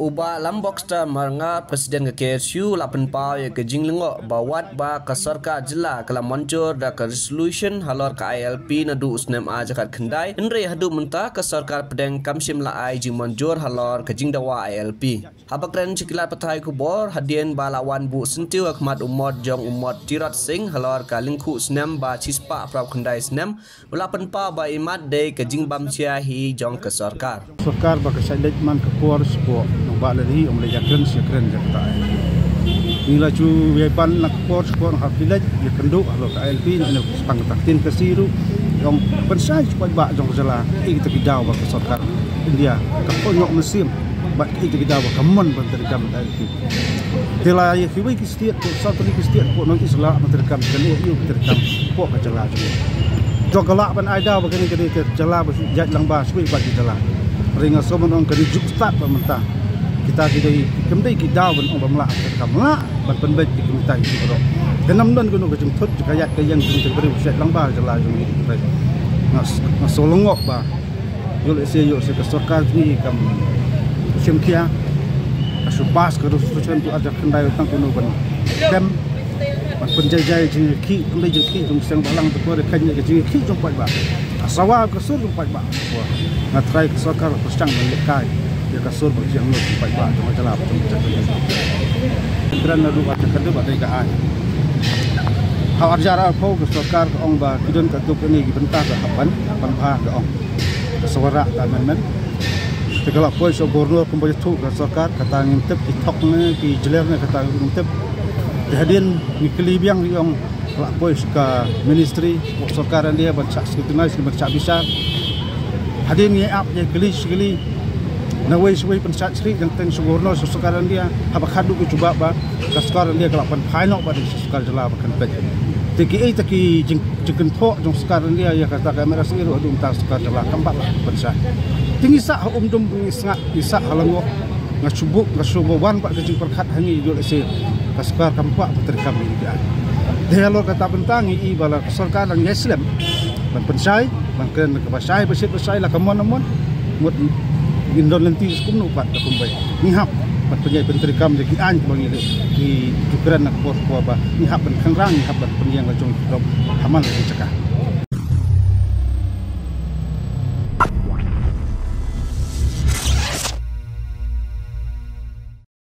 Uba Lamboksta marnga Presiden ke KSU lapan pau ya ke jinglengok bawat ba ke sarkar jela kala moncor da ke resolution halor ke ILP nadu usnem a jakat kendai nre hadu mentah ke sarkar pedeng kamsim la ai jing monjor halor ke jingdawa ILP habakren cikilat petai kubor hadien ba lawan bu sentiu akmat umot jong umot tirat sing halor ka lingku snem ba cispa prap kendai snem lapan pau ba imat de ke jingbam ciahi jong ke sarkar ba ke sadet man ke kuar sepo ba lari om leja kren jakta nila cu wepan nak kuar sepo hak village ya kendo halo ke ILP ni pang taktin ke siru yang pensai cepat ba jong jela kita kidau ba ke sarkar India ka ponyok mesim ba kita kidau ba kamon ban terkam ILP tela ya hiwi ki setiap satu ni setiap po no isla terkam kene yu terkam po ka jela jogala ban aida ba kene kene jela ba jat lang ba sui ba jela ringa somon on kene jukstat ba mentah kita kidai kemdai kidau ban on bamla terkam la ban penbet di kemtai ki bro denam don kuno ke jemthut kayat kayang jeng terberi jat lang ba jela jung nas solongok ba yo le se ke sarkar ni kam simkia asubas ke resolution tu ada kendai tang kuno ban dem penjajai jing ki kemdai jing ki jung seng balang tu ko kanya ke jing ki jung pai ba asawa ke sur jung pai ba ngatrai ke sarkar persang mendekai ya ke sur jing lo pai ba jung jala tu kran nadu ba kadu ba dai ka ai hawar jara ko ke sarkar ong ba kidon ka tu ni bentah ka hapan pha ka ong sawara ta men segala poin so gubernur kembali tu ke sarkar kata ngintip itok ne ki jeler ne kata ngintip hadian nikli biang yang poin ke ministry sarkar dia baca scrutinize baca bisa hadian ni ap ye geli nawai suai pensat sri yang teng gubernur sarkar dia apa khadu ku cuba ba sarkar dia kelapan final ba sarkar jela ba kan pet taki jengken tho jong sarkar dia ya kata kamera siru adu ta sarkar jela kambat pensat tinggi sak dum isngat isa halango ngasubuk ngasubowan pak kejing perkat hangi yo se kaskar kampak terkam ni dia dialog kata bentang i bala sarkar lang yeslam ban pensai ban ken ke basai besit la kamon mut indon lenti skum no pat kumbai ni hap ban penyai penterikam de ki an bang di tukran nak pos ba ni hap ban kangrang ni hap ban penyang la jong hamal di cakah